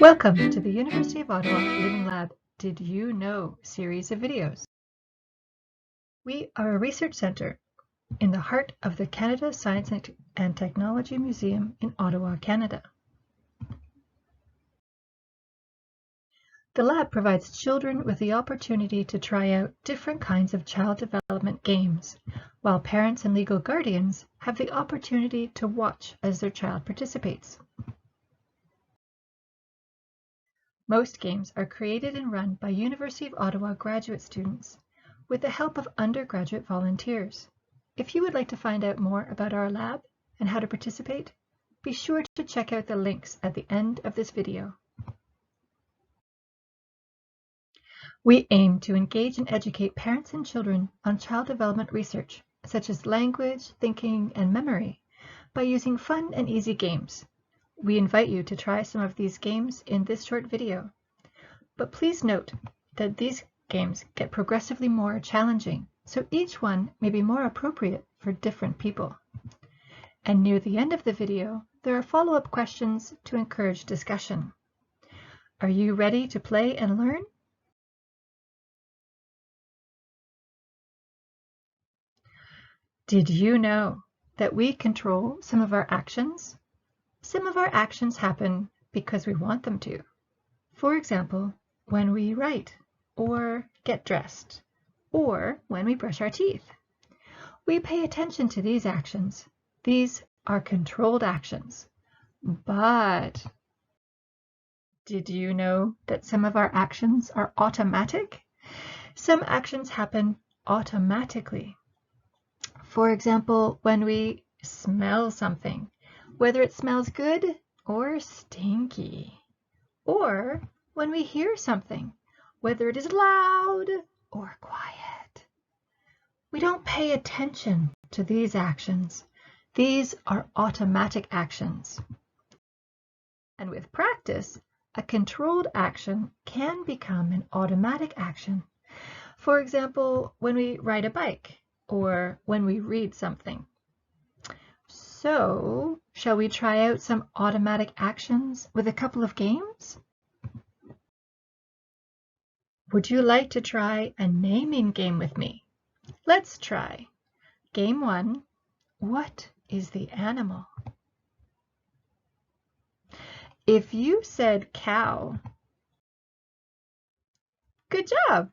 Welcome to the University of Ottawa Living Lab Did You Know series of videos. We are a research centre in the heart of the Canada Science and Technology Museum in Ottawa, Canada. The lab provides children with the opportunity to try out different kinds of child development games, while parents and legal guardians have the opportunity to watch as their child participates. Most games are created and run by University of Ottawa graduate students with the help of undergraduate volunteers. If you would like to find out more about our lab and how to participate, be sure to check out the links at the end of this video. We aim to engage and educate parents and children on child development research, such as language, thinking, and memory, by using fun and easy games. We invite you to try some of these games in this short video. But please note that these games get progressively more challenging, so each one may be more appropriate for different people. And near the end of the video, there are follow-up questions to encourage discussion. Are you ready to play and learn? Did you know that we control some of our actions? Some of our actions happen because we want them to. For example, when we write, or get dressed, or when we brush our teeth. We pay attention to these actions. These are controlled actions. But did you know that some of our actions are automatic? Some actions happen automatically. For example, when we smell something, whether it smells good or stinky. Or when we hear something, whether it is loud or quiet. We don't pay attention to these actions. These are automatic actions. And with practice, a controlled action can become an automatic action. For example, when we ride a bike or when we read something. So, shall we try out some automatic actions with a couple of games? Would you like to try a naming game with me? Let's try. Game 1. What is the animal? If you said cow, good job.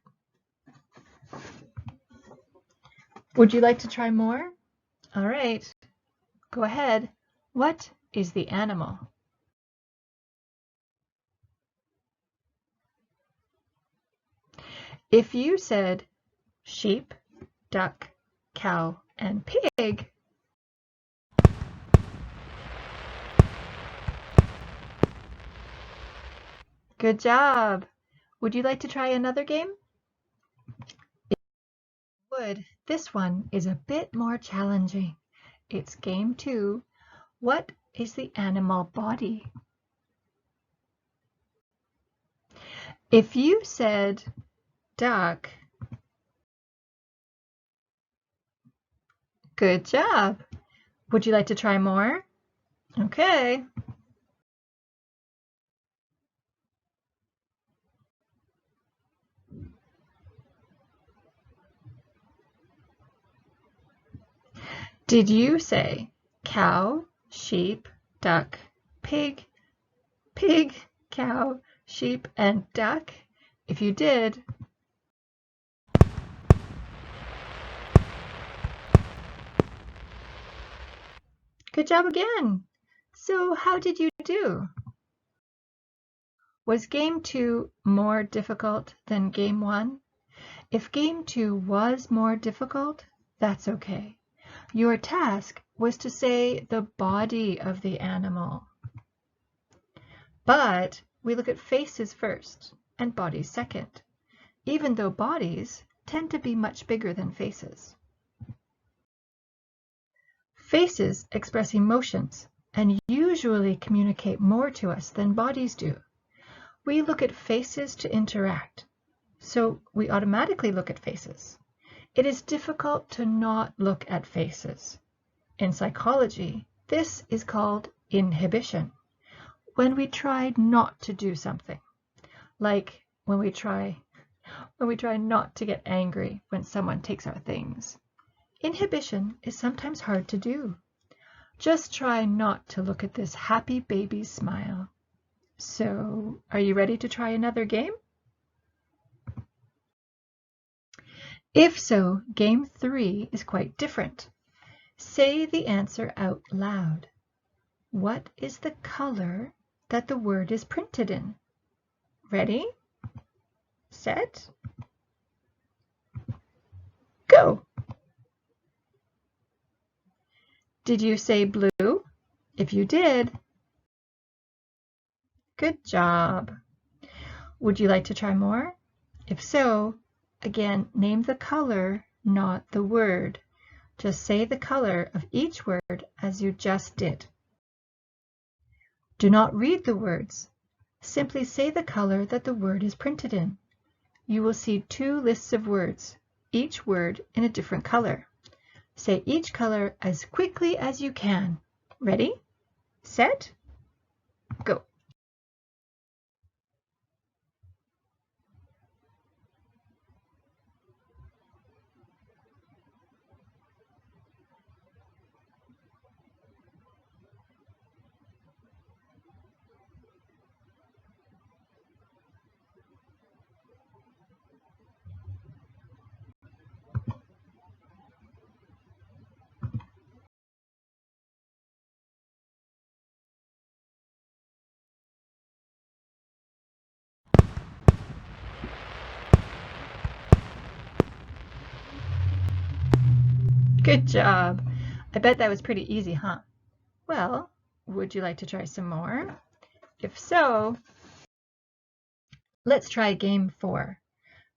Would you like to try more? All right. Go ahead. What is the animal? If you said sheep, duck, cow, and pig, good job. Would you like to try another game? If you would, this one is a bit more challenging. It's game 2. What is the animal body? If you said duck, good job. Would you like to try more? Okay. Did you say cow, sheep, duck, pig, pig, cow, sheep, and duck? If you did, good job again. So how did you do? Was game 2 more difficult than game 1? If game 2 was more difficult, that's okay. Your task was to say the body of the animal. But we look at faces first and bodies second, even though bodies tend to be much bigger than faces. Faces express emotions and usually communicate more to us than bodies do. We look at faces to interact, so we automatically look at faces. It is difficult to not look at faces. In psychology, this is called inhibition. when we try not to do something, like when we try not to get angry when someone takes our things. Inhibition is sometimes hard to do. Just try not to look at this happy baby's smile. So, are you ready to try another game? If so, game 3 is quite different. Say the answer out loud. What is the color that the word is printed in? Ready? Set? Go! Did you say blue? If you did, good job. Would you like to try more? If so, again, name the color, not the word. Just say the color of each word as you just did. Do not read the words. Simply say the color that the word is printed in. You will see 2 lists of words, each word in a different color. Say each color as quickly as you can. Ready? Set? Go! Good job! I bet that was pretty easy, huh? Well, would you like to try some more? If so, let's try game 4.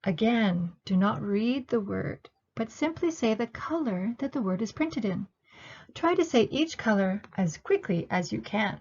Again, do not read the word, but simply say the color that the word is printed in. Try to say each color as quickly as you can.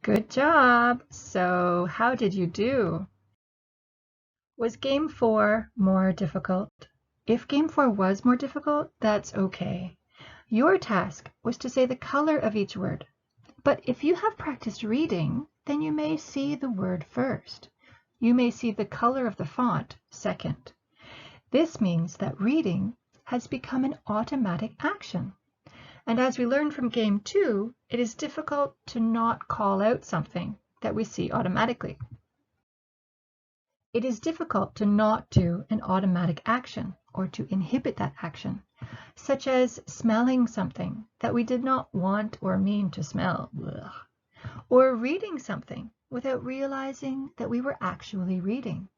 Good job! So, how did you do? Was game 4 more difficult? If game 4 was more difficult, that's okay. Your task was to say the color of each word. But if you have practiced reading, then you may see the word first. You may see the color of the font second. This means that reading has become an automatic action. And as we learned from game 2, it is difficult to not call out something that we see automatically. It is difficult to not do an automatic action or to inhibit that action, such as smelling something that we did not want or mean to smell, or reading something without realizing that we were actually reading.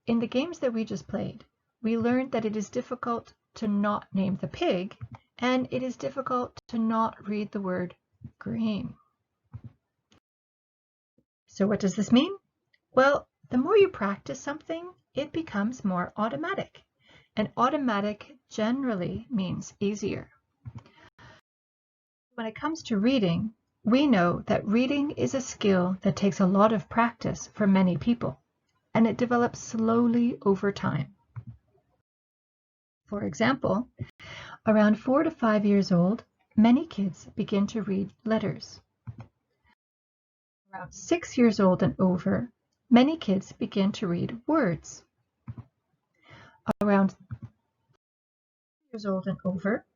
In the games that we just played, we learned that it is difficult to not name the pig, and it is difficult to not read the word green. So what does this mean? Well, the more you practice something, it becomes more automatic. And automatic generally means easier. When it comes to reading, we know that reading is a skill that takes a lot of practice for many people, and it develops slowly over time. For example, around 4 to 5 years old, many kids begin to read letters. Around 6 years old and over, many kids begin to read words. Around 7 years old and over,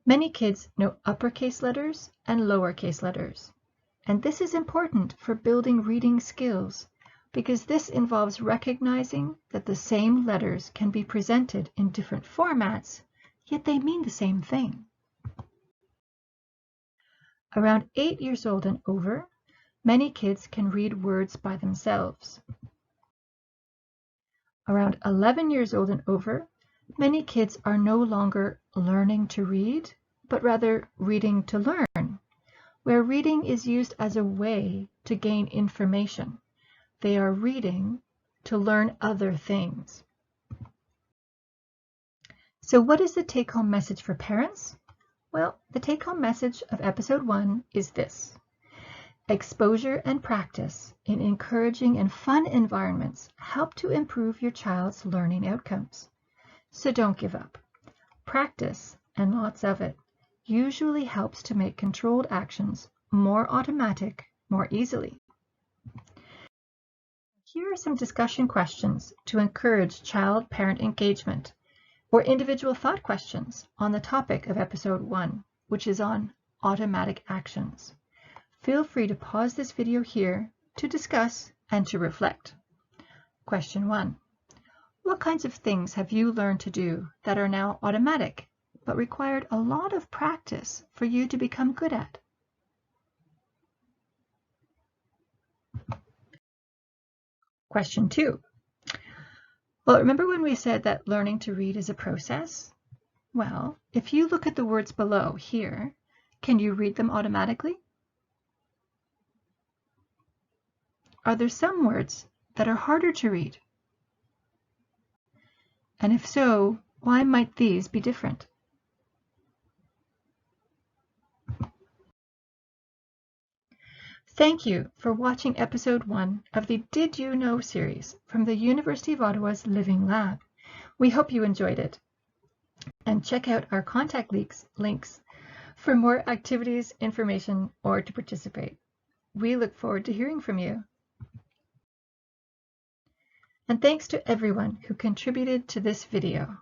many kids know uppercase letters and lowercase letters. And this is important for building reading skills because this involves recognizing that the same letters can be presented in different formats, yet they mean the same thing. Around 8 years old and over, many kids can read words by themselves. Around 11 years old and over, Many kids are no longer learning to read, but rather reading to learn, where reading is used as a way to gain information. They are reading to learn other things. So what is the take-home message for parents? Well, the take-home message of episode 1 is this. Exposure and practice in encouraging and fun environments help to improve your child's learning outcomes. So don't give up. Practice, and lots of it, usually helps to make controlled actions more automatic more easily. Here are some discussion questions to encourage child-parent engagement, or individual thought questions on the topic of episode 1, which is on automatic actions. Feel free to pause this video here to discuss and to reflect. Question 1. What kinds of things have you learned to do that are now automatic, but required a lot of practice for you to become good at? Question 2. Well, remember when we said that learning to read is a process? Well, if you look at the words below here, can you read them automatically? Are there some words that are harder to read? And if so, why might these be different? Thank you for watching episode 1 of the Did You Know series from the University of Ottawa's Living Lab. We hope you enjoyed it. And check out our contact links for more activities, information, or to participate. We look forward to hearing from you. And thanks to everyone who contributed to this video.